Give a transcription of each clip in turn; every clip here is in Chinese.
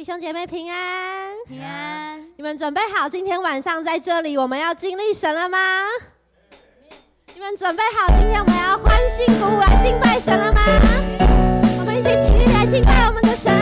兄姐妹平安，平安。你们准备好今天晚上在这里我们要经历神了吗？你们准备好今天我们要欢欣鼓舞来敬拜神了吗？我们一起起立来敬拜我们的神。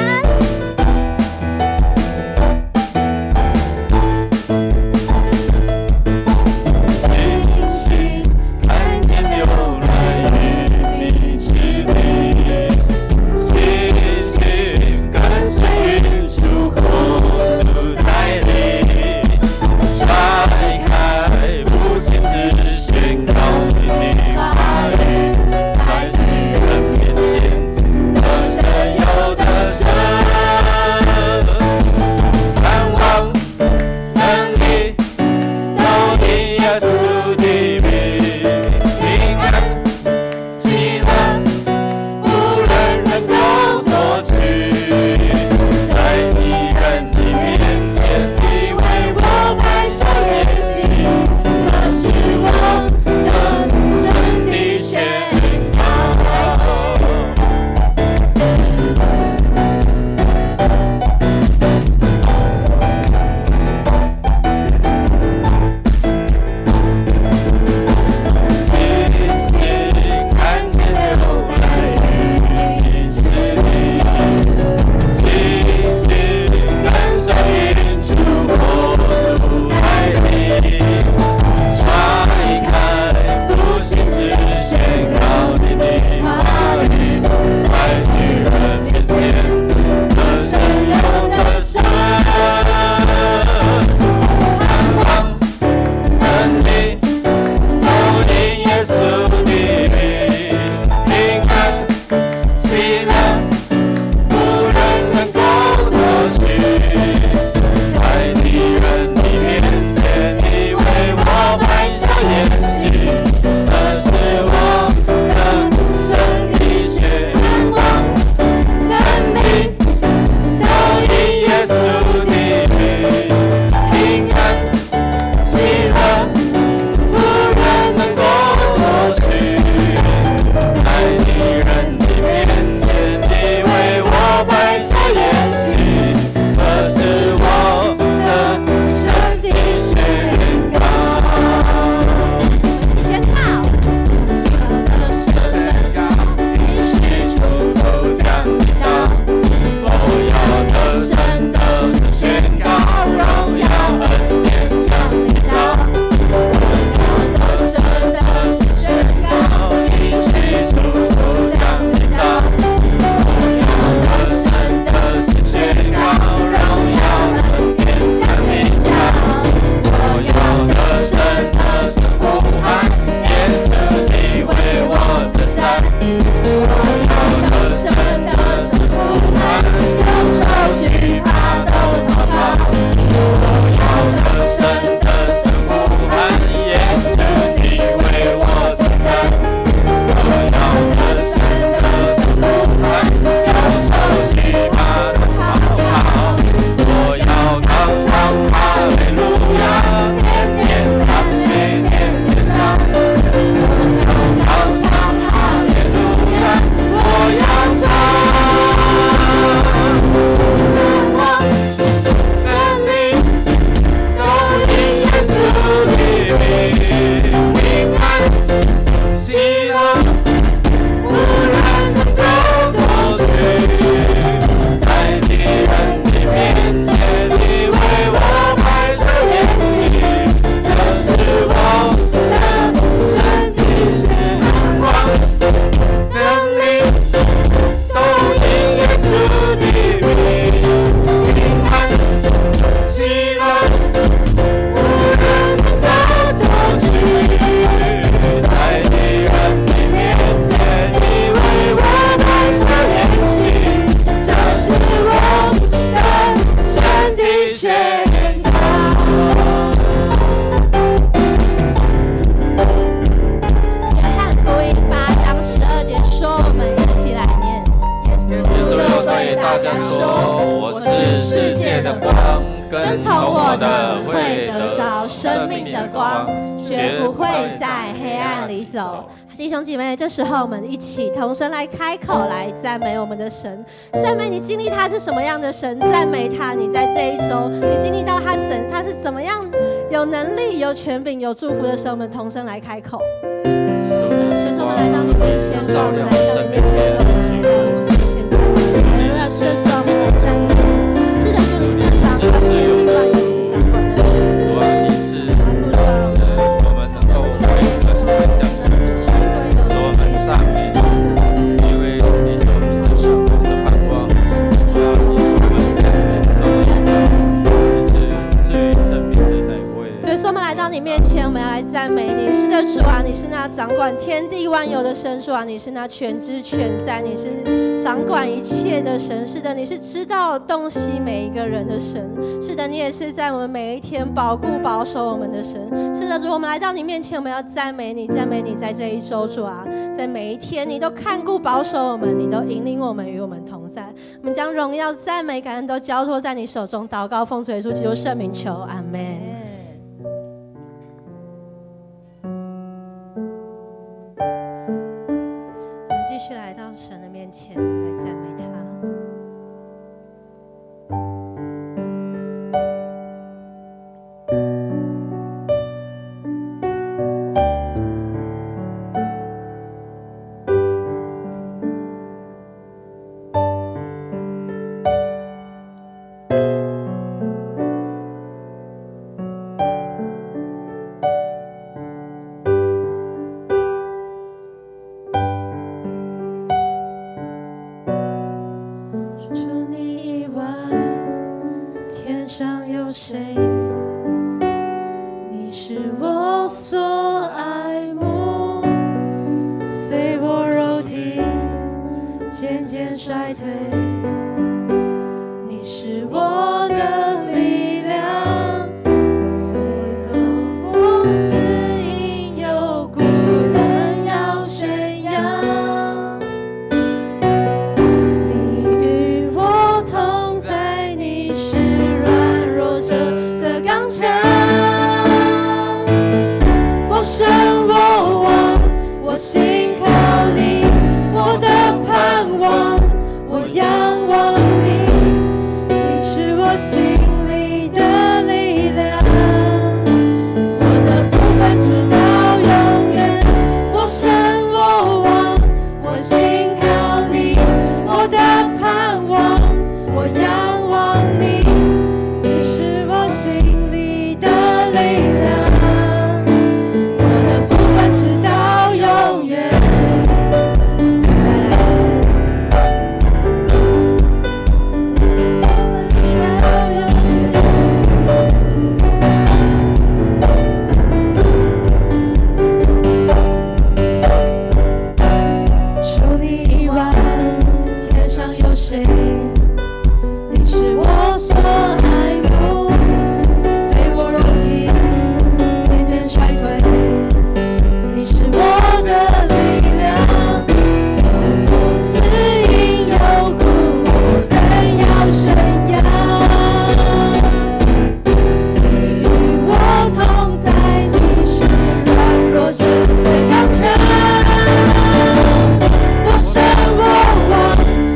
弟兄姐妹，这时候我们一起同声来开口，来赞美我们的神。赞美你经历他是什么样的神，赞美他。你在这一周，你经历到他是怎么样有能力、有权柄、有祝福的时候，我们同声来开口。所以说，我们来到你面前，我们来到你面前，我们来到你面前，我要说说我们来赞美你。是的，主你是掌管的，另外你是掌管的主。主啊，你是我们能够为你的想象。我们赞美主，因为你是我们生命中的盼望。主啊，你是我们生命中的依靠，你是赐予生命的那一位。所以说，我们来到你面前，我们要来赞美你。是的，主啊，你是那掌管天地万有的神。主啊，你是那全知全在，你是掌管一切的神。是的，你是知道洞悉每一个人的神。是的，你也是在我们每一天保护保守我们的神。是的，主，我们来到你面前，我们要赞美你，赞美你在这一周，主啊，在每一天你都看顾保守我们，你都引领我们，与我们同在。我们将荣耀、赞美、感恩都交托在你手中，祷告奉主耶稣基督圣名求，阿们。继续来到神的面前来赞美他。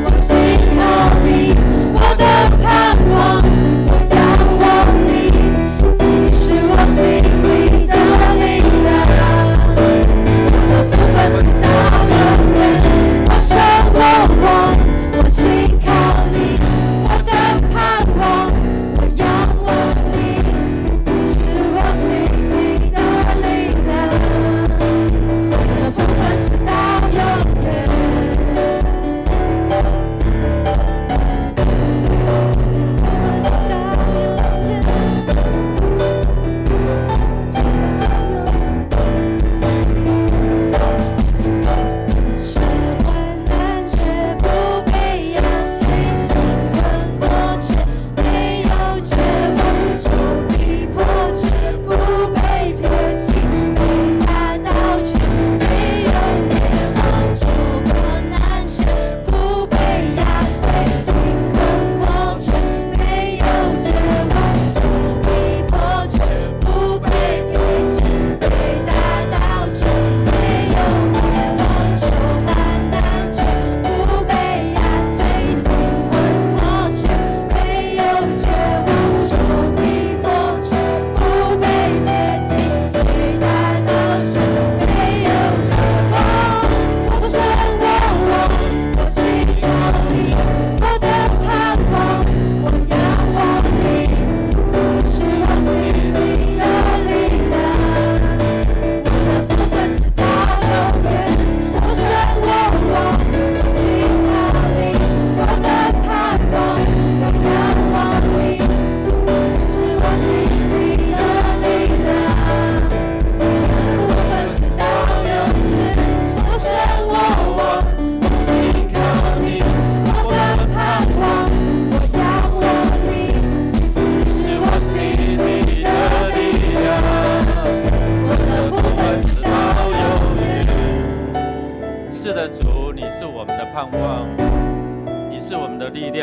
我心靠你。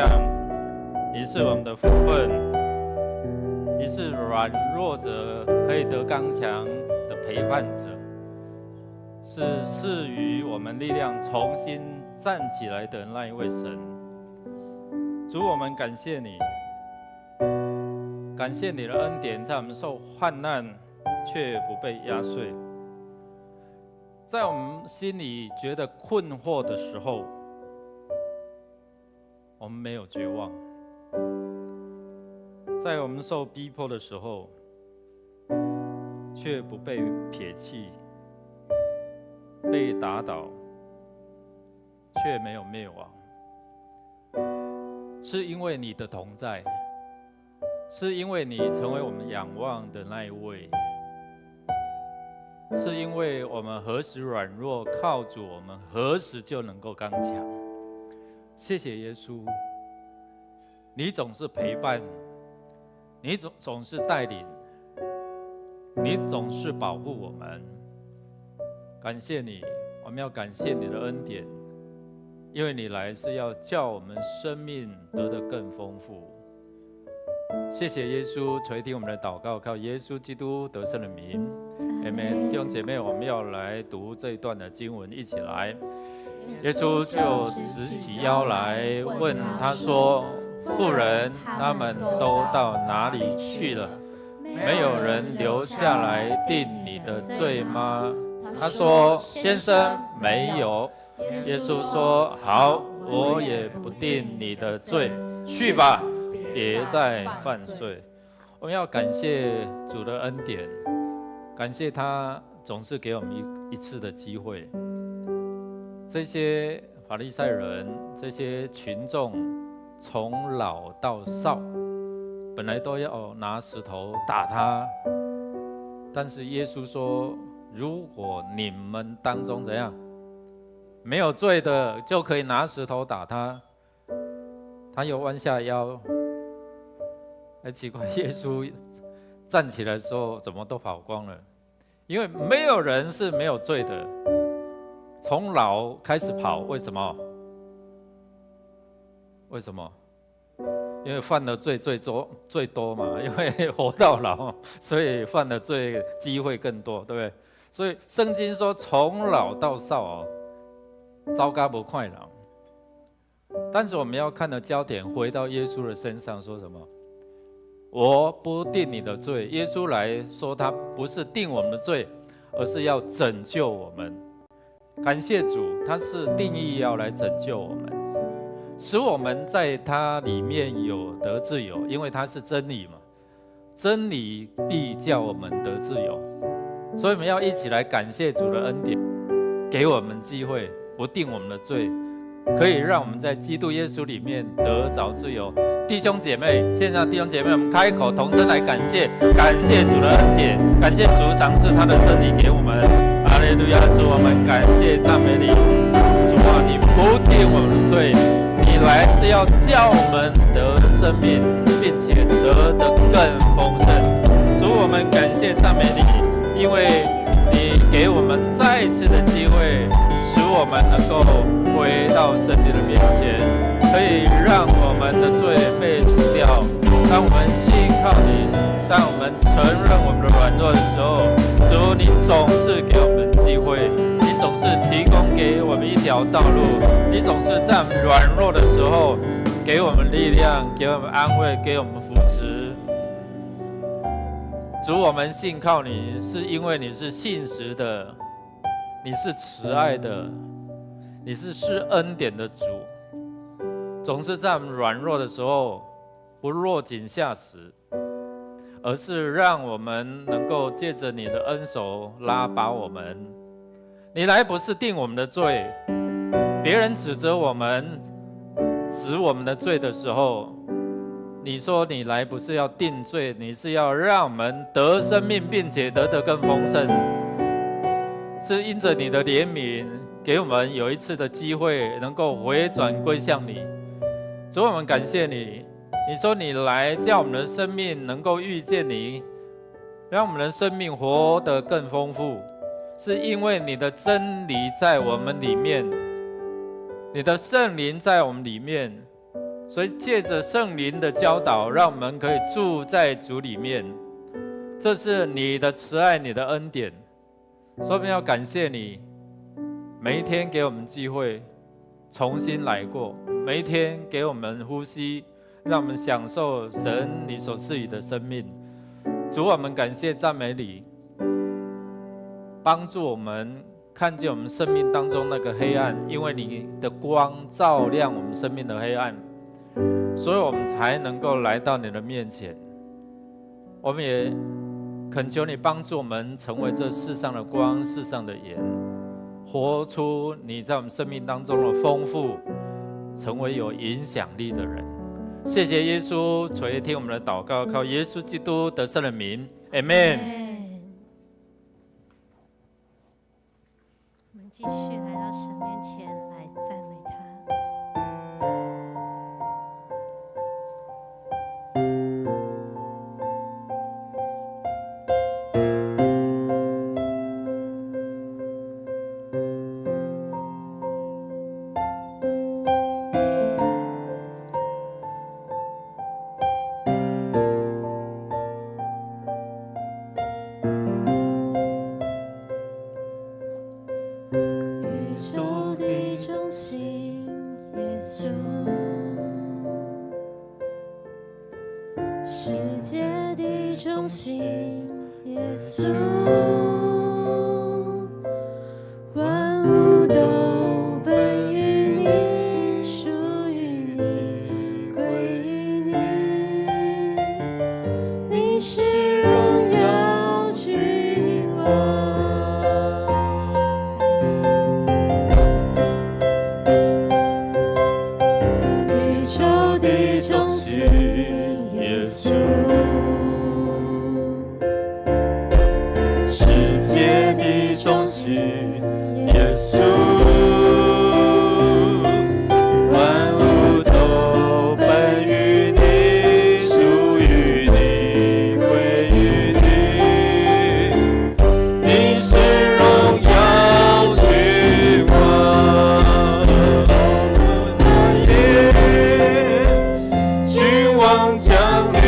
量，你是我们的福分，你是软弱者可以得刚强的陪伴者，是赐予我们力量重新站起来的那一位神。主，我们感谢你，感谢你的恩典，在我们受患难却不被压碎，在我们心里觉得困惑的时候，我们没有绝望；在我们受逼迫的时候，却不被撇弃，被打倒，却没有灭亡。是因为你的同在，是因为你成为我们仰望的那一位，是因为我们何时软弱，靠主我们何时就能够刚强。谢谢耶稣，你总是陪伴，你总是带领，你总是保护我们。感谢你，我们要感谢你的恩典，因为你来是要叫我们生命得得更丰富。谢谢耶稣垂听我们的祷告，靠耶稣基督得胜的名，阿们。弟兄姐妹，我们要来读这一段的经文，一起来。耶稣就直起腰来问他说：妇人，他们都到哪里去了？没有人留下来定你的罪吗？他说：先生，没有。耶稣说：好，我也不定你的罪，去吧，别再犯罪。我们要感谢主的恩典，感谢他总是给我们一次的机会。这些法利赛人，这些群众，从老到少，本来都要拿石头打他，但是耶稣说：如果你们当中怎样没有罪的，就可以拿石头打他。他又弯下腰，奇怪，耶稣站起来的时候怎么都跑光了？因为没有人是没有罪的。从老开始跑，为什么？为什么？因为犯的罪最多嘛，因为活到老，所以犯的罪机会更多，对不对？所以圣经说，从老到少糟糕不快乐。但是我们要看的焦点回到耶稣的身上，说什么？我不定你的罪。耶稣来说，他不是定我们的罪，而是要拯救我们。感谢主，他是定义要来拯救我们，使我们在他里面有得自由，因为他是真理嘛，真理必叫我们得自由。所以我们要一起来感谢主的恩典，给我们机会，不定我们的罪，可以让我们在基督耶稣里面得着自由。弟兄姐妹，线上弟兄姐妹，我们开口同声来感谢主的恩典，感谢主赏赐他的真理给我们。哈利路亚！主，我们感谢赞美你。主啊，你不定我们的罪，你来是要叫我们得生命，并且得更丰盛。主，我们感谢赞美你，因为你给我们再一次的机会，使我们能够回到神你的面前，可以让我们的罪被除掉。当我们信靠你，当我们承认我们的软弱的时候，主，你总是给我们机会，你总是提供给我们一条道路，你总是在我们软弱的时候给我们力量，给我们安慰，给我们扶持。主，我们信靠你，是因为你是信实的，你是慈爱的，你是施恩典的主，总是在我们软弱的时候不落井下石，而是让我们能够借着你的恩手拉拔我们。你来不是定我们的罪，别人指责我们指我们的罪的时候，你说你来不是要定罪，你是要让我们得生命，并且得得更丰盛，是因着你的怜悯给我们有一次的机会能够回转归向你。主，我们感谢你，你说你来叫我们的生命能够遇见你，让我们的生命活得更丰富，是因为你的真理在我们里面，你的圣灵在我们里面，所以借着圣灵的教导，让我们可以住在主里面。这是你的慈爱，你的恩典。所以我们要感谢你，每一天给我们机会重新来过，每一天给我们呼吸，让我们享受神你所赐予的生命。主，我们感谢赞美你，帮助我们看见我们生命当中那个黑暗，因为你的光照亮我们生命的黑暗，所以我们才能够来到你的面前。我们也恳求你帮助我们成为这世上的光，世上的盐，活出你在我们生命当中的丰富，成为有影响力的人。谢谢耶稣垂听我们的祷告，靠耶稣基督得胜的名 ，Amen。我们继续来到神面前来赞美他。君王降临。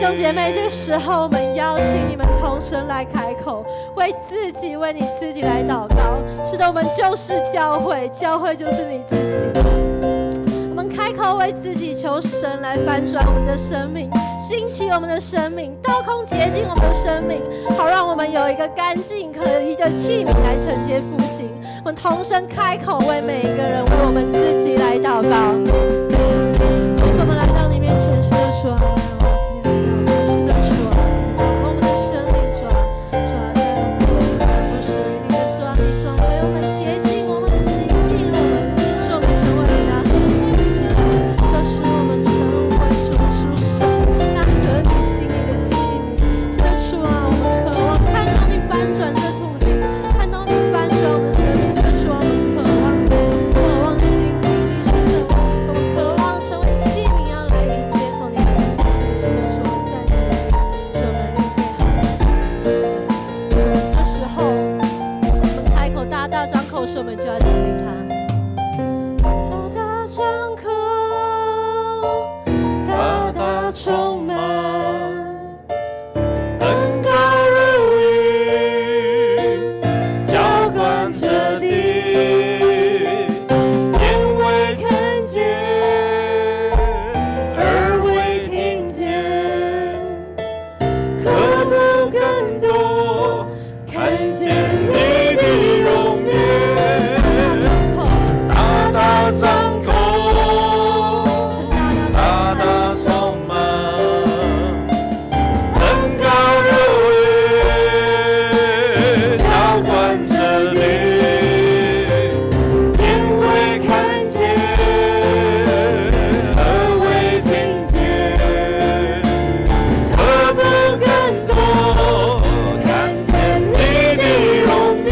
兄姐妹，这个时候我们邀请你们同声来开口，为自己、为你自己来祷告。是的，我们就是教会，教会就是你自己。我们开口为自己求神来翻转我们的生命，兴起我们的生命，倒空洁净我们的生命，好让我们有一个干净可疑的器皿来承接复兴。我们同声开口，为每一个人，为我们自己来祷告。主，我们来到你面前，是的，主啊，我们自己来祷告，是的，主啊，我们的生命，主啊，不属于你的，主啊，你装备我们，洁净我们，洗净我们，使我们成为你那合你心，都使我们成为主属神那合你心意的器皿。是的，主啊，我们渴望看到你翻转这土地，看到你翻转我们生命。是的，主啊，我们渴望经历你，是的，我们渴望成为器皿，要来迎接从你而来的信息的说在你里面，使我们预备好我们自己。是的，我们这时候我们开口大大张口说，我们就要经历它。大大张口，大大充满，恩膏如雨，浇灌着地，眼未看见，耳未听见，渴慕更多看见你的容颜。大大张口，大大充满，恩膏如雨，浇灌着地，眼未看见，耳未听见，渴慕更多看见你的容颜。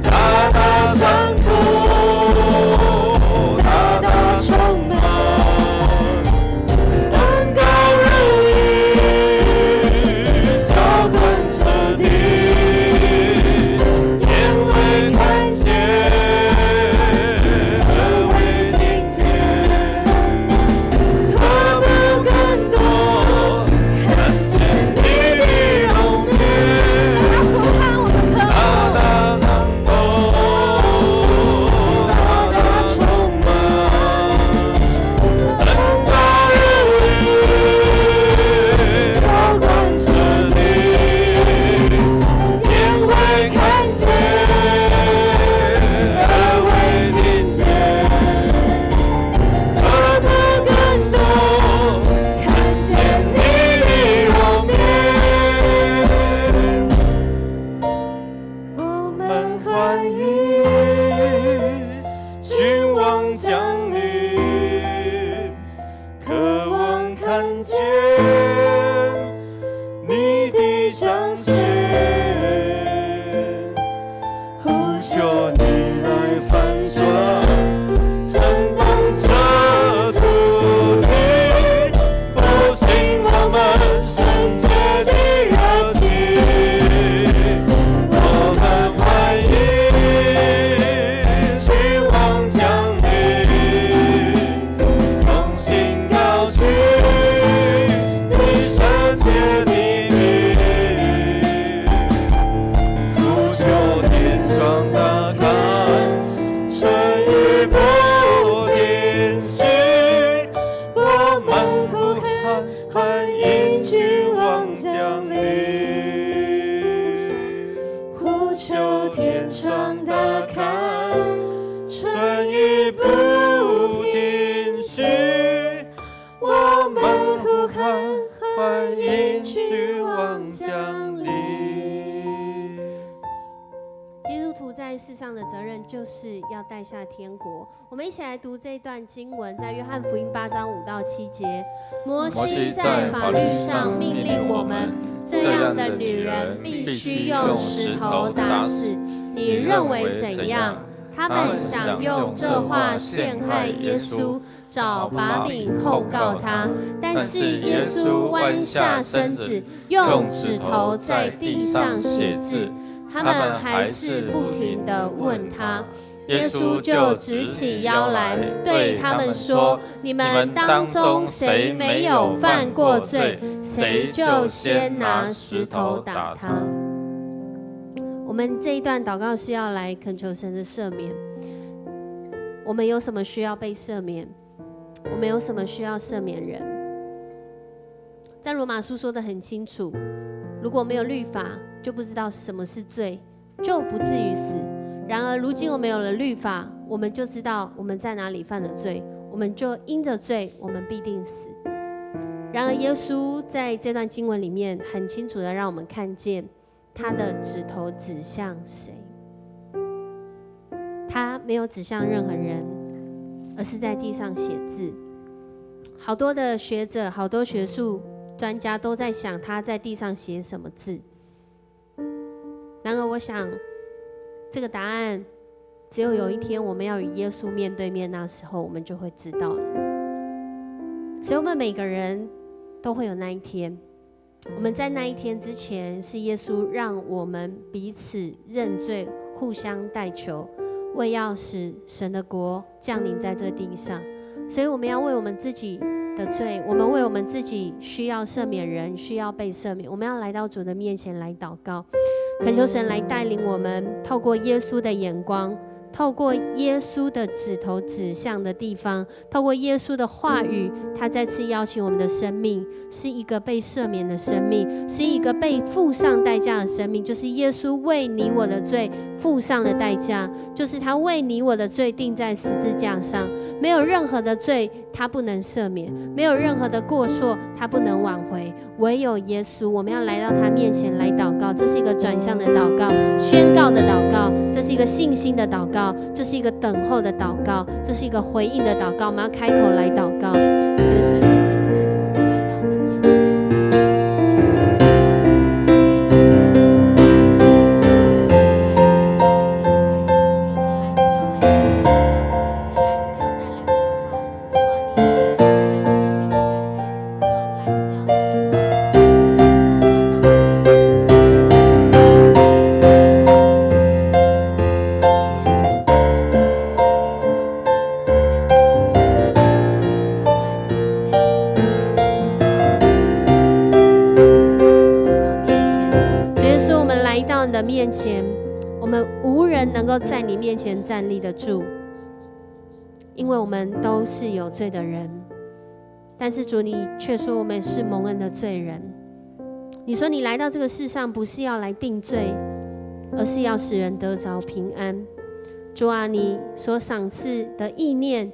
大大张口，大大充满，恩膏如雨，浇灌着地，眼未看见，耳未听见，渴慕更多看见你的容颜。呼喊我们渴大大张口，大大充满，恩膏如雨，浇灌着地，眼未看见，耳未听见，渴慕更多看见你的容颜。我们欢迎君王降临，渴望看见你的彰显，呼求你来翻转，震动这土地，复兴我们圣洁的热情。我们欢迎君王降临，同心高举你圣洁的名，呼求天窗打开，春雨不停息，我们呼喊欢迎君王降临，呼求天窗打开，春雨不停息，我们呼喊欢迎君王降临。基督徒在世上的责任就是要带下天国。我们一起来读这一段经文，在约翰福音8章5到7节。摩西在法律上命令我们，这样的女人必须用石头打死。你认为怎样？他们想用这话陷害耶稣，找把柄控告他。但是耶稣弯下身子，用指头在地上写字。他们还是不停地问他。耶稣就直起腰来，对他们说：你们当中谁没有犯过罪，谁就先拿石头打他。我们这一段祷告是要来恳求神的赦免。我们有什么需要被赦免？我们有什么需要赦免人？在罗马书说得很清楚，如果没有律法，就不知道什么是罪，就不至于死。然而如今我们有了律法，我们就知道我们在哪里犯了罪，我们就因着罪，我们必定死。然而耶稣在这段经文里面很清楚的让我们看见，他的指头指向谁？他没有指向任何人，而是在地上写字。好多的学者，好多学术专家都在想他在地上写什么字。然而我想这个答案只有一天我们要与耶稣面对面，那时候我们就会知道了。所以我们每个人都会有那一天，我们在那一天之前，是耶稣让我们彼此认罪，互相代求，为要使神的国降临在这地上。所以我们要为我们自己的罪，我们为我们自己需要赦免人，需要被赦免，我们要来到主的面前来祷告，恳求神来带领我们，透过耶稣的眼光，透过耶稣的指头指向的地方，透过耶稣的话语，他再次邀请我们的生命是一个被赦免的生命，是一个被付上代价的生命，就是耶稣为你我的罪付上了代价，就是他为你我的罪钉在十字架上，没有任何的罪他不能赦免，没有任何的过错他不能挽回，唯有耶稣。我们要来到他面前来祷告，这是一个转向的祷告，宣告的祷告，这是一个信心的祷告，这是一个等候的祷告，这是一个回应的祷告。我们要开口来祷告，主耶稣，谢谢你来到我的面前。面前，我们无人能够在你面前站立得住，因为我们都是有罪的人。但是主，你却说我们是蒙恩的罪人。你说你来到这个世上不是要来定罪，而是要使人得着平安。主啊，你所赏赐的意念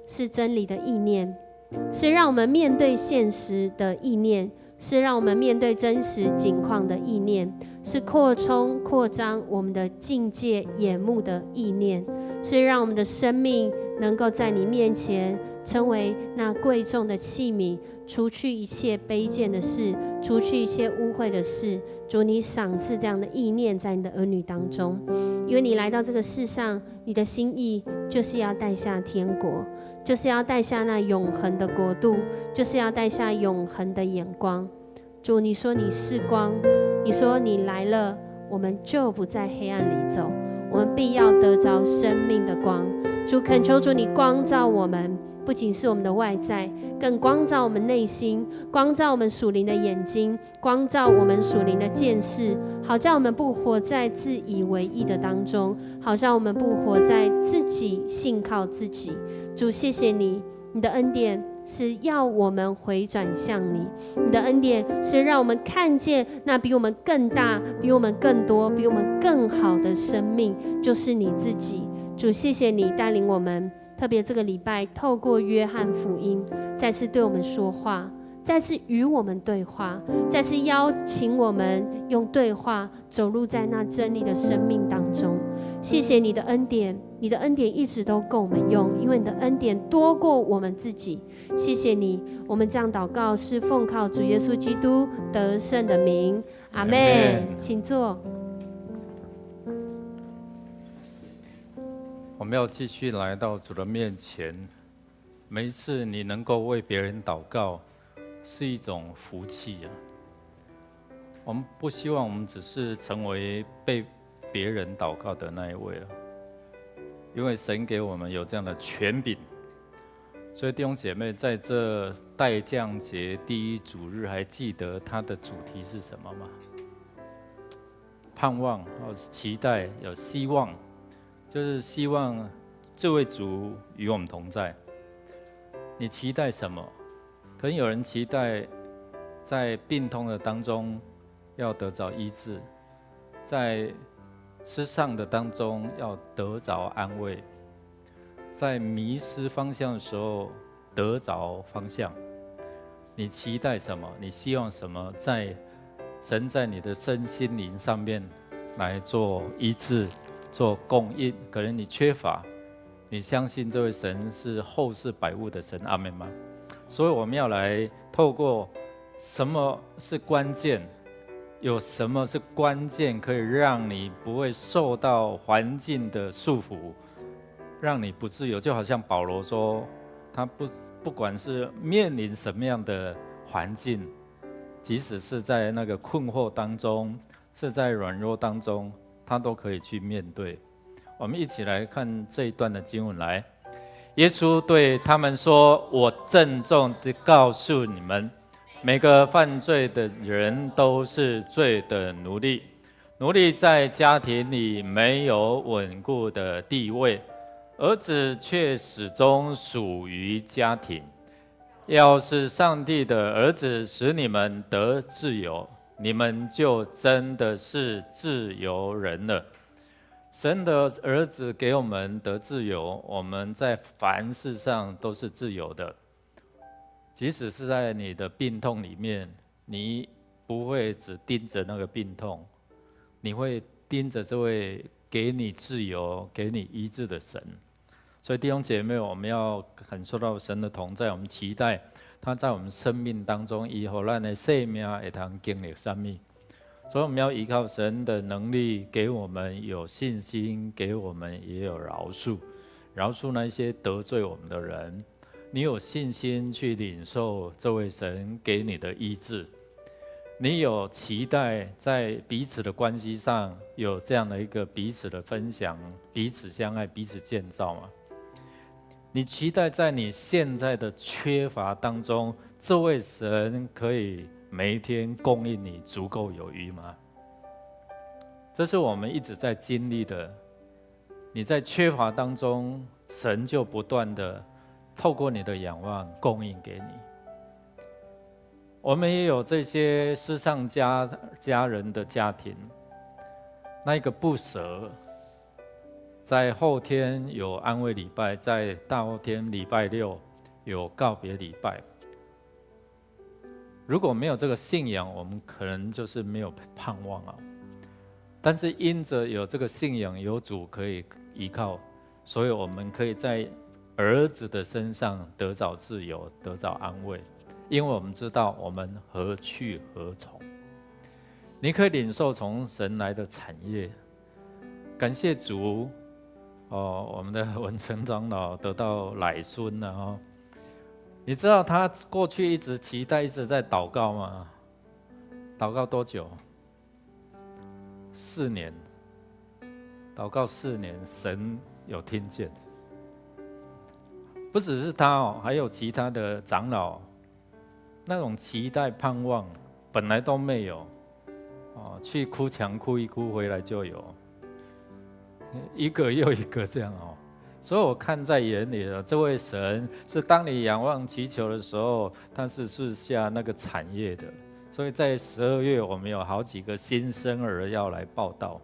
是真理的意念，是让我们面对现实的意念，是让我们面对真实景况的意念，是扩张我们的境界眼目的意念，是让我们的生命能够在你面前成为那贵重的器皿，除去一切卑贱的事，除去一切污秽的事。主，你赏赐这样的意念在你的儿女当中，因为你来到这个世上，你的心意就是要带下天国，就是要带下那永恒的国度，就是要带下永恒的眼光。主，你说你是光，你说你来了，我们就不在黑暗里走，我们必要得着生命的光。主，恳求主你光照我们，不仅是我们的外在，更光照我们内心，光照我们属灵的眼睛，光照我们属灵的见识，好叫我们不活在自以为意的当中，好叫我们不活在自己信靠自己。主，谢谢你，你的恩典是要我们回转向你，你的恩典是让我们看见那比我们更大、比我们更多、比我们更好的生命，就是你自己。主，谢谢你带领我们，特别这个礼拜透过约翰福音再次对我们说话，再次与我们对话，再次邀请我们用对话走入在那真理的生命当中。谢谢你的恩典，你的恩典一直都够我们用，因为你的恩典多过我们自己。谢谢你，我们这样祷告是奉靠主耶稣基督得胜的名，阿们。请坐。我们要继续来到主的面前。每一次你能够为别人祷告，是一种福气啊。我们不希望我们只是成为被别人祷告的那一位啊。因为神给我们有这样的权柄。所以弟兄姐妹，在这待降节第一主日，还记得它的主题是什么吗？盼望，期待，有希望，就是希望这位主与我们同在。你期待什么？可能有人期待在病痛的当中要得着医治，在失丧的当中要得着安慰，在迷失方向的时候得着方向。你期待什么？你希望什么？在神在你的身心灵上面来做医治，做供应。可能你缺乏，你相信这位神是后世百物的神，阿们吗？所以我们要来透过什么是关键，有什么是关键可以让你不会受到环境的束缚，让你不自由。就好像保罗说，他不管是面临什么样的环境，即使是在那个困惑当中，是在软弱当中，他都可以去面对。我们一起来看这一段的经文来。耶稣对他们说：“我郑重地告诉你们，每个犯罪的人都是罪的奴隶。奴隶在家庭里没有稳固的地位，儿子却始终属于家庭。要是上帝的儿子使你们得自由，你们就真的是自由人了。神的儿子给我们得自由，我们在凡事上都是自由的。即使是在你的病痛里面，你不会只盯着那个病痛，你会盯着这位给你自由、给你医治的神。所以弟兄姐妹，我们要感受到神的同在，我们期待他在我们生命当中，以后咱的生命会通经历什么。所以我们要依靠神的能力，给我们有信心，给我们也有饶恕，饶恕那些得罪我们的人。你有信心去领受这位神给你的医治，你有期待在彼此的关系上有这样的一个彼此的分享，彼此相爱，彼此建造吗？你期待在你现在的缺乏当中，这位神可以每一天供应你足够有余吗？这是我们一直在经历的。你在缺乏当中，神就不断的透过你的仰望供应给你。我们也有这些失丧家人的家庭，那一个不舍，在后天有安慰礼拜，在大后天礼拜六有告别礼拜。如果没有这个信仰，我们可能就是没有盼望啊。但是因着有这个信仰，有主可以依靠，所以我们可以在儿子的身上得着自由，得着安慰，因为我们知道我们何去何从。你可以领受从神来的产业，感谢主我们的文成长老得到奶孙了哦。你知道他过去一直期待，一直在祷告吗？祷告多久？4年，祷告4年，神有听见。不只是他还有其他的长老，那种期待盼望本来都没有去哭墙哭一哭，回来就有，一个又一个这样所以我看在眼里了，这位神是当你仰望祈求的时候，他是赐下那个产业的。所以在12月，我们有好几个新生儿要来报道。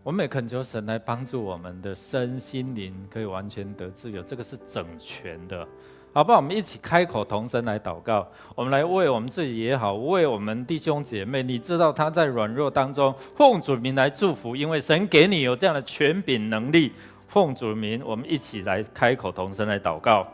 我们也恳求神来帮助我们的身心灵可以完全得自由，这个是整全的，好不好？我们一起开口同声来祷告，我们来为我们自己也好，为我们弟兄姐妹，你知道他在软弱当中，奉主名来祝福，因为神给你有这样的权柄能力。奉主名，我们一起来开口同声来祷告。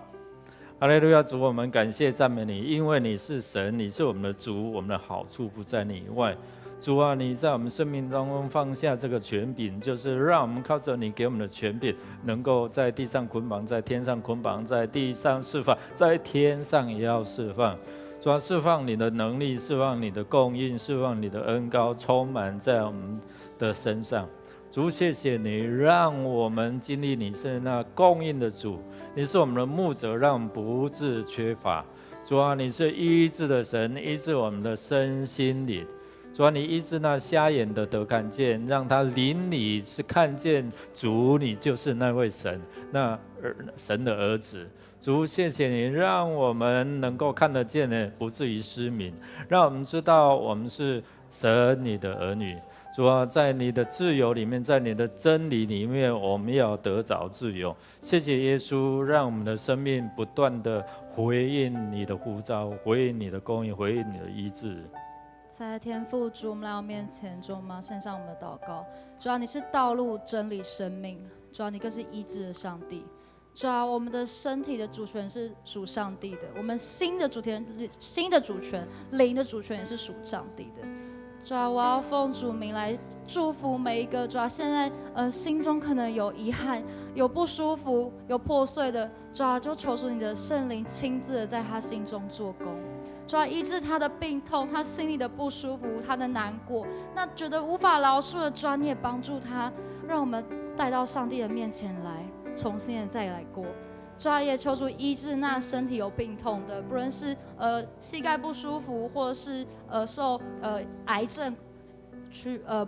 哈利路亚！主，我们感谢赞美你，因为你是神，你是我们的主，我们的好处不在你以外。主啊，你在我们生命当中放下这个权柄，就是让我们靠着你给我们的权柄，能够在地上捆绑，在天上捆绑，在地上释放，在天上也要释放。主啊，释放你的能力，释放你的供应，释放你的恩膏，充满在我们的身上。主，谢谢你，让我们经历你是那供应的主，你是我们的牧者，让我们不致缺乏。主啊，你是医治的神，医治我们的身心灵。主啊，你医治那瞎眼的得看见，让他灵里是看见主，你就是那位神，那神的儿子。主，谢谢你，让我们能够看得见的，不至于失明，让我们知道我们是神你的儿女。主啊，在你的自由里面，在你的真理里面，我们要得着自由。谢谢耶稣，让我们的生命不断的回应你的呼召，回应你的供应，回应你的医治。在天父主，我们来到面前，主，我们要献上我们的祷告。主啊，你是道路、真理、生命。主啊，你更是医治的上帝。主啊，我们的身体的主权是属上帝的，我们心的主权、灵的主权也是属上帝的。主啊，我要奉主名来祝福每一个主啊，现在心中可能有遗憾、有不舒服、有破碎的，主啊，就求主你的圣灵亲自的在他心中做工。主啊，医治他的病痛，他心里的不舒服，他的难过，那觉得无法饶恕的，主啊，你也帮助他，让我们带到上帝的面前来，重新的再来过。主啊，也求主医治那身体有病痛的，不论是膝盖不舒服，或者是受癌症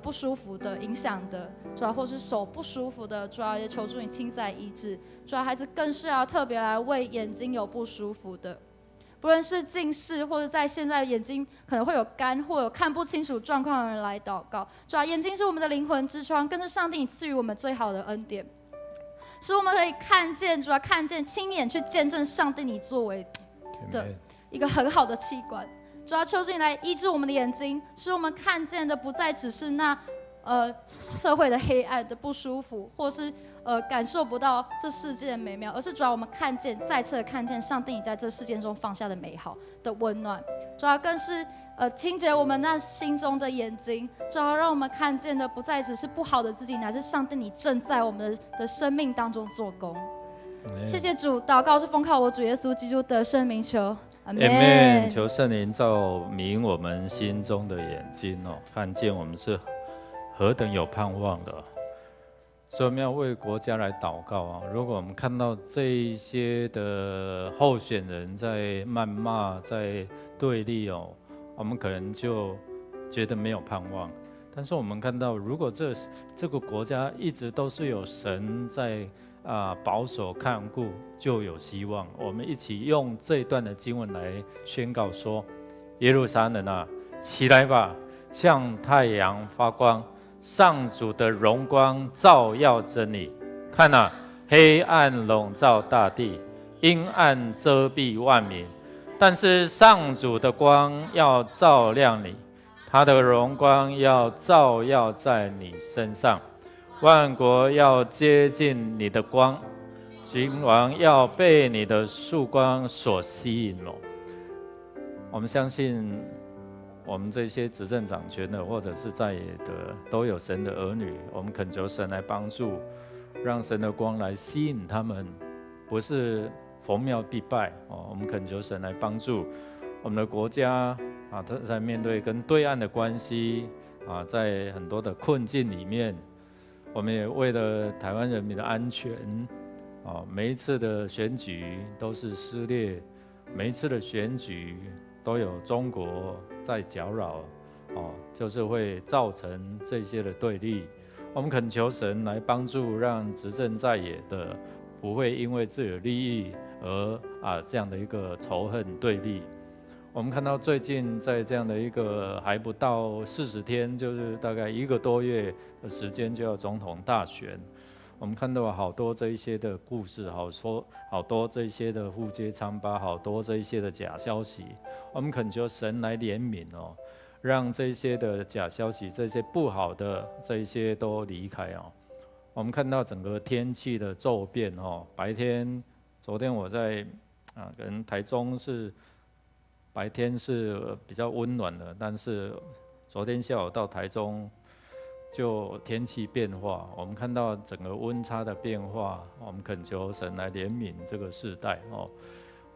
不舒服的影响的，主啊，或是手不舒服的，主啊，也求主你亲自来医治。主啊，孩子更是要特别来为眼睛有不舒服的，不论是近视，或者在现在眼睛可能会有干或有看不清楚状况的人来祷告。主啊，眼睛是我们的灵魂之窗，更是上帝你赐予我们最好的恩典，使我们可以看见，主啊，看见亲眼去见证上帝你作为的一个很好的器官。主啊，求主你来医治我们的眼睛，使我们看见的不再只是那社会的黑暗的不舒服，或是感受不到这世界的美妙，而是主要我们看见，再次的看见上帝你在这世界中放下的美好的温暖。主要更是清洁我们那心中的眼睛，主要让我们看见的不再只是不好的自己，乃是上帝你正在我们的生命当中做工。谢谢主，祷告是奉靠我主耶稣基督的圣名求，阿们。求圣灵照明我们心中的眼睛哦，看见我们是何等有盼望的。所以我们要为国家来祷告啊！如果我们看到这一些的候选人在谩骂、在对立哦，我们可能就觉得没有盼望。但是我们看到，如果这个国家一直都是有神在保守看顾，就有希望。我们一起用这一段的经文来宣告说：耶路撒冷啊，起来吧，像太阳发光。上主的荣光照耀着你，看啊，黑暗笼罩大地，阴暗遮蔽万民，但是上主的光要照亮你，他的荣光要照耀在你身上，万国要接近你的光，君王要被你的曙光所吸引了。我们相信我们这些执政掌权的，或者是在野的，都有神的儿女。我们恳求神来帮助，让神的光来吸引他们，不是逢庙必拜哦。我们恳求神来帮助我们的国家啊，在面对跟对岸的关系啊，在很多的困境里面，我们也为了台湾人民的安全啊，每一次的选举都是撕裂，每一次的选举都有中国在搅扰，就是会造成这些的对立。我们恳求神来帮助，让执政在野的不会因为自己的利益而这样的一个仇恨对立。我们看到最近在这样的一个还不到40天，就是大概1个多月的时间就要总统大选。我们看到好多这一些的故事，好多这一些的互揭疮疤，好多这一些的假消息。我们恳求神来怜悯哦，让这些的假消息、这些不好的这一些都离开哦。我们看到整个天气的骤变哦，白天，昨天我在可能台中是白天是比较温暖的，但是昨天下午到台中，就天气变化，我们看到整个温差的变化，我们恳求神来怜悯这个世代哦。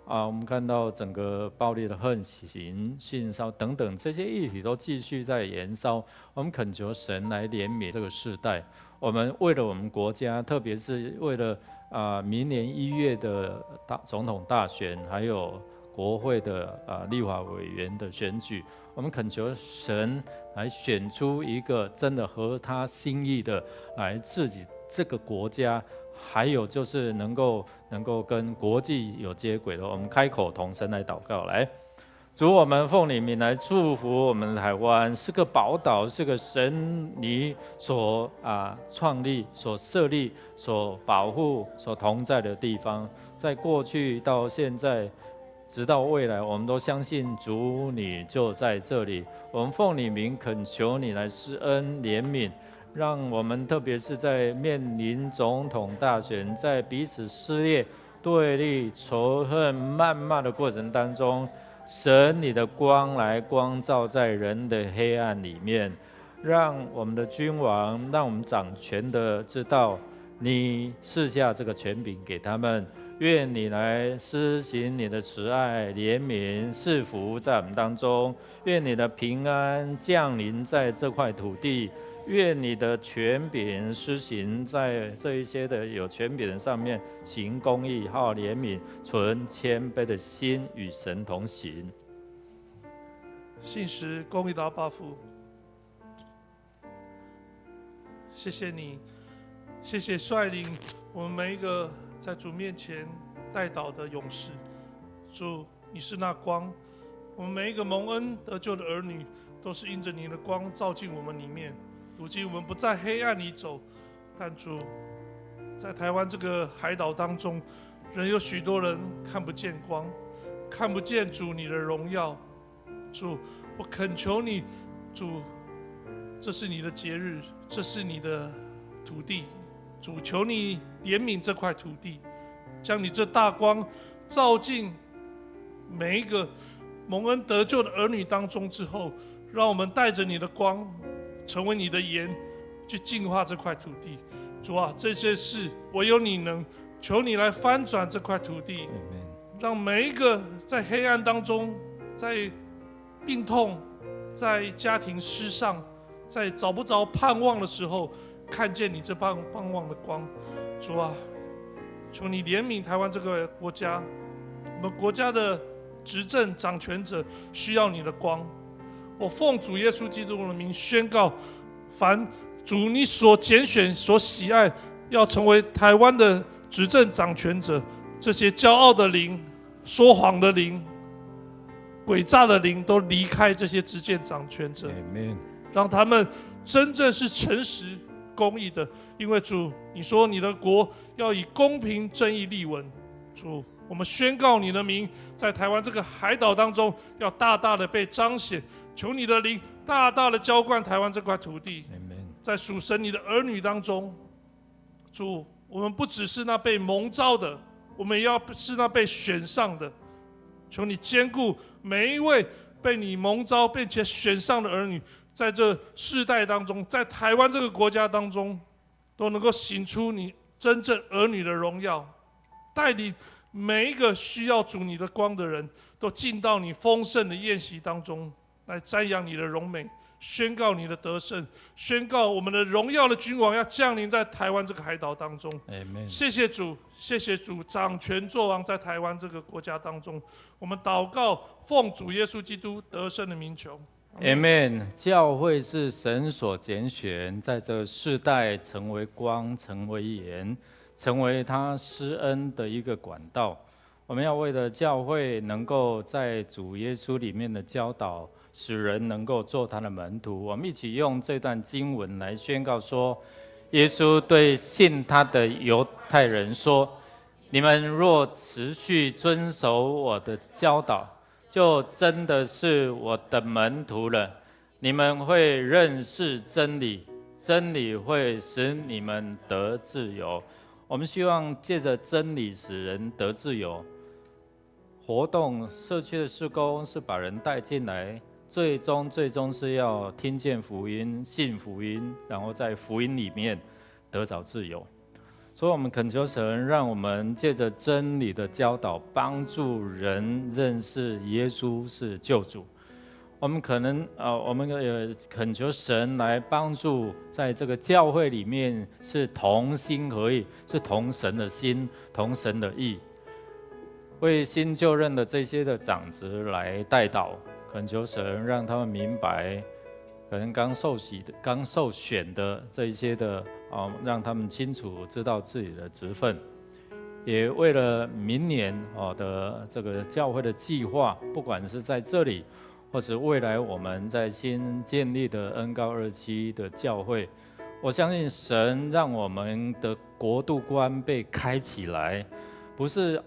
我们看到整个暴力的横行、性骚等等这些议题都继续在延烧。我们恳求神来怜悯这个世代。我们为了我们国家，特别是为了明年1月的总统大选，还有国会的立法委员的选举，我们恳求神来选出一个真的合他心意的，来治理这个国家。还有就是能够跟国际有接轨的，我们开口同声来祷告。来，主，我们奉你名来祝福我们台湾，是个宝岛，是个神你所创立、所设立、所保护、所同在的地方。在过去到现在，直到未来，我们都相信主你就在这里。我们奉你名恳求你来施恩怜悯。让我们特别是在面临总统大选，在彼此撕裂、对立、仇恨、谩骂的过程当中，神你的光来光照在人的黑暗里面，让我们的君王，让我们掌权的知道，你赐下这个权柄给他们，愿你来施行你的慈爱、怜悯、赐福在我们当中，愿你的平安降临在这块土地。愿你的权柄施行在这一些的有权柄人上面，行公义、好怜悯、存谦卑的心，与神同行。信实公义的阿爸父，谢谢你，谢谢率领我们每一个在主面前代祷的勇士。主，你是那光，我们每一个蒙恩得救的儿女，都是因着你的光照进我们里面。如今我们不在黑暗里走，但主，在台湾这个海岛当中，仍有许多人看不见光，看不见主你的荣耀。主，我恳求你，主，这是你的节日，这是你的土地，主，求你怜悯这块土地，将你这大光照进每一个蒙恩得救的儿女当中之后，让我们带着你的光，成为你的盐，去净化这块土地。主啊，这些事唯有你能，求你来翻转这块土地，让每一个在黑暗当中，在病痛，在家庭失丧，在找不着盼望的时候，看见你这盼望的光。主啊，求你怜悯台湾这个国家，我们国家的执政掌权者需要你的光。我奉主耶稣基督的名宣告，凡主你所拣选、所喜爱，要成为台湾的执政掌权者，这些骄傲的灵、说谎的灵、诡诈的灵，都离开这些执政掌权者，让他们真正是诚实、公义的。因为主，你说你的国要以公平、正义立稳。主，我们宣告你的名，在台湾这个海岛当中，要大大的被彰显。求你的灵大大的浇灌台湾这块土地，在属神你的儿女当中，主，我们不只是那被蒙召的，我们也要是那被选上的。求你兼顾每一位被你蒙召并且选上的儿女，在这世代当中，在台湾这个国家当中，都能够显出你真正儿女的荣耀，带领每一个需要主你的光的人，都进到你丰盛的宴席当中，来瞻仰你的荣美，宣告你的得胜，宣告我们的荣耀的君王要降临在台湾这个海岛当中。谢谢主，谢谢主掌权作王在台湾这个国家当中。我们祷告，奉主耶稣基督得胜的名求。Amen。教会是神所拣选，在这世代成为光，成为盐，成为他施恩的一个管道。我们要为了教会能够在主耶稣里面的教导，使人能够做他的门徒。我们一起用这段经文来宣告说，耶稣对信他的犹太人说，你们若持续遵守我的教导，就真的是我的门徒了。你们会认识真理，真理会使你们得自由。我们希望借着真理使人得自由。活动社区的事工是把人带进来，最终是要听见福音、信福音，然后在福音里面得着自由。所以我们恳求神，让我们借着真理的教导，帮助人认识耶稣是救主。我们也恳求神来帮助，在这个教会里面是同心合意，是同神的心，同神的意，为新就任的这些的长子来代祷，恳求神让他们明白，可能刚受选的这一些的让他们清楚知道自己的职分，也为了明年的这个教会的计划，不管是在这里，或者未来我们在新建立的恩膏27的教会，我相信神让我们的国度观被开起来，不是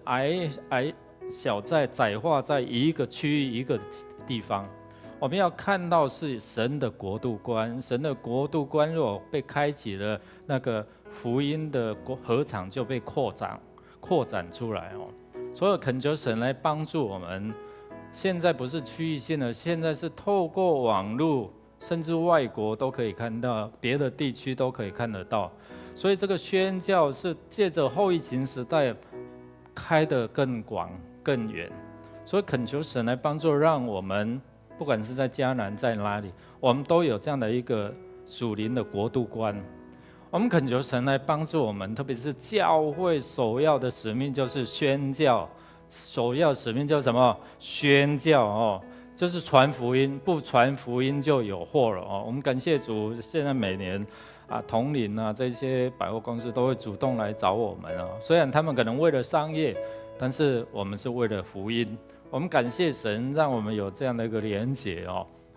小窄化在一个区域一个地方，我们要看到是神的国度观。神的国度观若被开启了，那个福音的禾场就被扩展出来哦。所以恳求神来帮助我们。现在不是区域性的，现在是透过网络，甚至外国都可以看到，别的地区都可以看得到。所以这个宣教是借着后疫情时代开得更广更远。所以恳求神来帮助，让我们不管是在迦南在哪里，我们都有这样的一个属灵的国度观。我们恳求神来帮助我们，特别是教会首要的使命就是宣教。首要使命叫什么？宣教就是传福音，不传福音就有祸了我们感谢主，现在每年同龄这些百货公司都会主动来找我们虽然他们可能为了商业，但是我们是为了福音。我们感谢神，让我们有这样的一个连结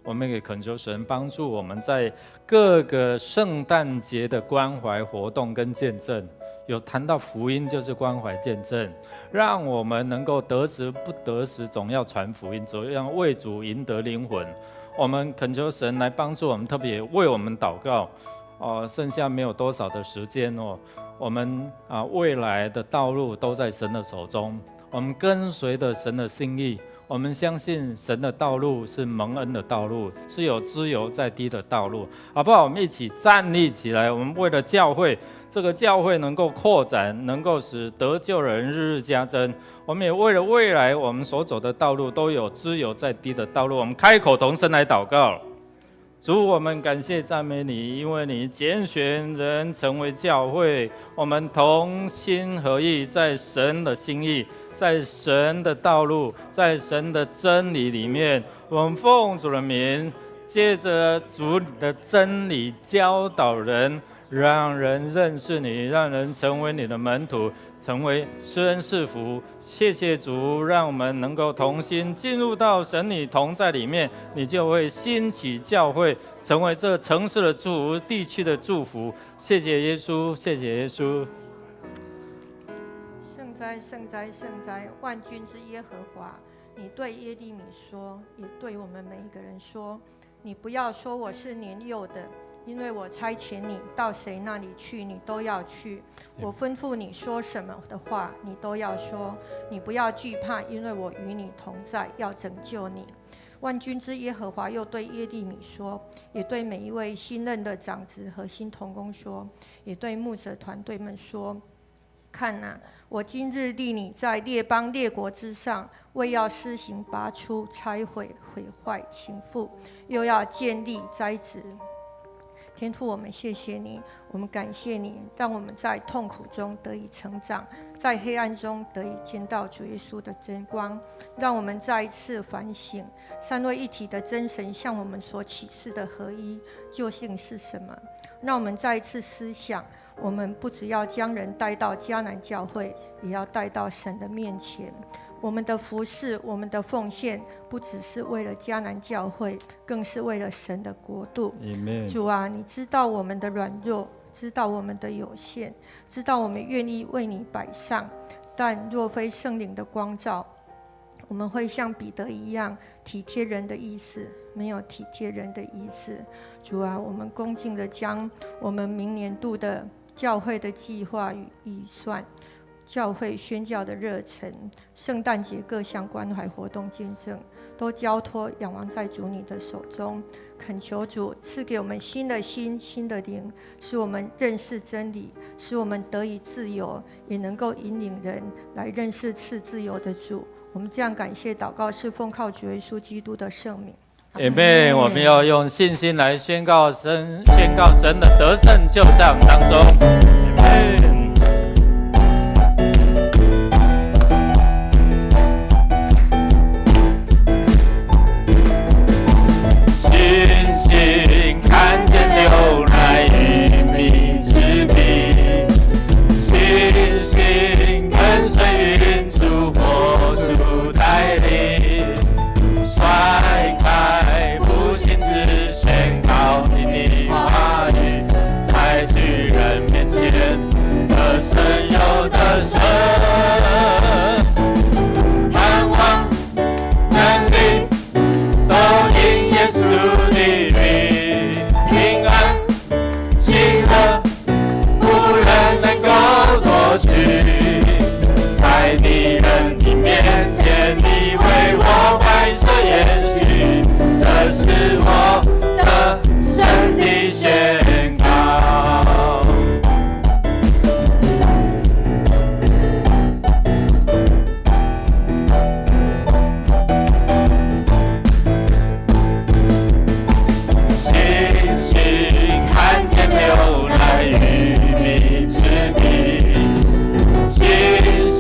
我们也恳求神帮助我们在各个圣诞节的关怀活动跟见证。有谈到福音就是关怀见证，让我们能够得时不得时，总要传福音，总要为主赢得灵魂。我们恳求神来帮助我们，特别为我们祷告剩下没有多少的时间我们未来的道路都在神的手中，我们跟随着神的心意。我们相信神的道路是蒙恩的道路，是有自由在地的道路，好不好？我们一起站立起来，我们为了教会，这个教会能够扩展，能够使得救人日日加增。我们也为了未来我们所走的道路都有自由在地的道路。我们开口同声来祷告。主，我们感谢赞美你，因为你拣选人成为教会，我们同心合意，在神的心意，在神的道路，在神的真理里面，我们奉主的名，借着主的真理教导人，让人认识你，让人成为你的门徒，成为施恩赐福。谢谢主，让我们能够同心进入到神你同在里面，你就会兴起教会，成为这城市的祝福，地区的祝福。谢谢耶稣，谢谢耶稣。圣哉，圣哉，圣哉！万军之耶和华，你对耶利米说，也对我们每一个人说，你不要说我是年幼的，因为我差遣你到谁那里去，你都要去。我吩咐你说什么的话，你都要说。你不要惧怕，因为我与你同在，要拯救你。万军之耶和华又对耶利米说，也对每一位新任的长子和新同工说，也对牧者团队们说，看我今日立你在列邦列国之上，为要施行拔出、拆毁、毁坏、倾覆，又要建立、栽植。天父，我们谢谢你，我们感谢你，让我们在痛苦中得以成长，在黑暗中得以见到主耶稣的真光。让我们再一次反省，三位一体的真神向我们所启示的合一究竟是什么。让我们再一次思想，我们不只要将人带到迦南教会，也要带到神的面前。我们的服事，我们的奉献，不只是为了迦南教会，更是为了神的国度。主啊，你知道我们的软弱，知道我们的有限，知道我们愿意为你摆上，但若非圣灵的光照，我们会像彼得一样体贴人的意思，没有体贴人的意思。主啊，我们恭敬地将我们明年度的教会的计划与预算教会宣教的热忱，圣诞节各项关怀活动见证，都交托仰望在主你的手中。恳求主赐给我们新的心、新的灵，使我们认识真理，使我们得以自由，也能够引领人来认识赐自由的主。我们这样感谢祷告，是奉靠主耶稣基督的圣名。Amen。我们要用信心来宣告神的得胜就在我们当中。Amen。星星看见流奶与蜜之地，星星跟随云柱火柱带领，甩开不信只宣告你的话语，在巨人面前得胜又得胜，盼望能力都因耶稣的名，平安喜乐无人能够夺取，在敌人的面前你为我摆设筵席，这是我得胜的宣告。星星看见流奶与蜜之地，星星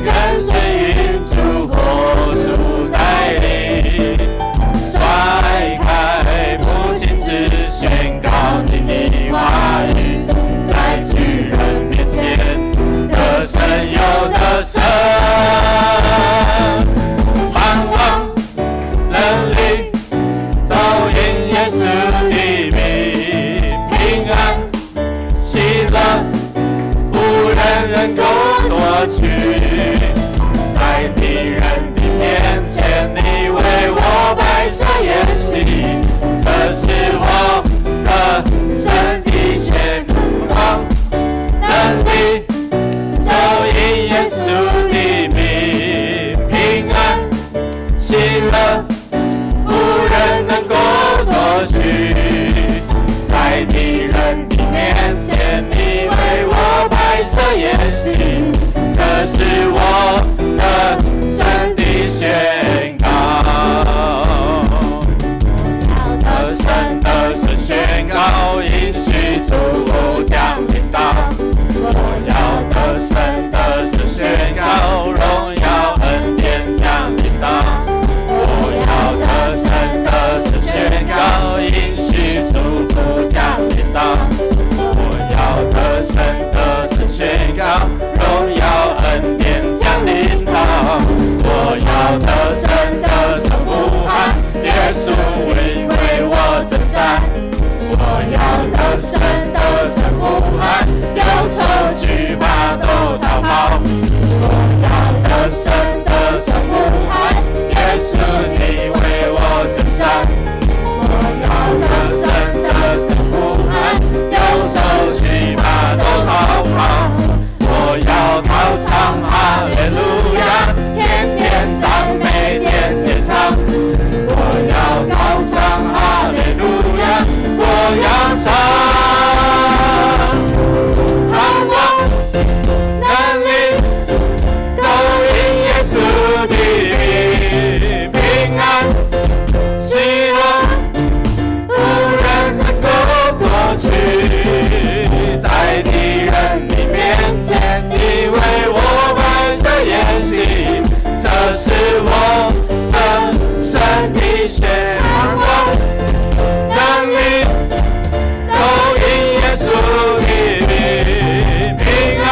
跟随云柱火柱带领，甩开不信只宣告你的话语，在巨人面前得胜又得胜，盼望能力都因耶稣的名，平安喜乐无人能够夺取，在敌人的面前你为我摆设筵席，这是我得胜的宣告，能力都因耶稣的名，平安喜乐无人能够夺取，在敌人的面前你为我摆设筵席，这是我得胜的宣告。得胜得胜宣告，应许祝福降临到，我要得胜得胜宣告，荣耀恩典降临到，我要得胜得胜宣告，应许祝福降临到，我要得胜得胜宣告，荣耀恩典降临到，我要得胜得胜呼喊，耶稣为我征战，我要得胜得胜呼喊，忧愁惧怕都逃跑，我要得胜得胜呼喊，耶稣你为我征战，我要得胜得胜呼喊，忧愁惧怕都逃跑，我要高唱哈利路亚，天天赞美天天唱，我要高唱哈利路亚，我要唱，盼望能力都因耶稣的名，平安喜乐无人能够夺取，在敌人的面前你为我摆设筵席，这是我得胜的宣告，能力都因耶稣的名，平安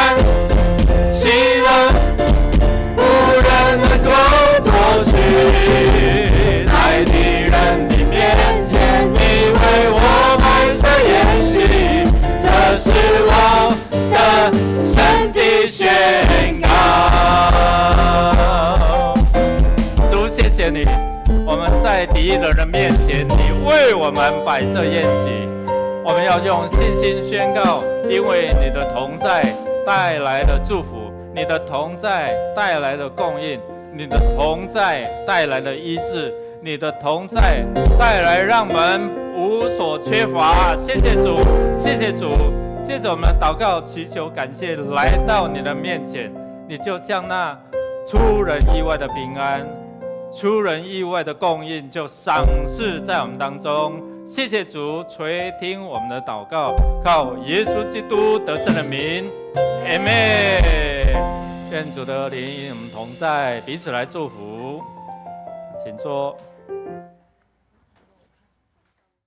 喜乐无人能够夺取，在敌人的面前你为我摆设筵席，这是我得胜的宣告。主，谢谢你，我们在敌人面前你为我们摆设宴席，我们要用信心宣告，因为你的同在带来了祝福，你的同在带来的供应，你的同在带来的医治，你的同在带来让我们无所缺乏。谢谢主，谢谢主。借着我们的祷告祈求感谢来到你的面前，你就将那出人意外的平安，出人意外的供应就赏赐在我们当中。谢谢主垂听我们的祷告，靠耶稣基督得胜的名，阿们。愿主的灵与我们同在，彼此来祝福。请坐。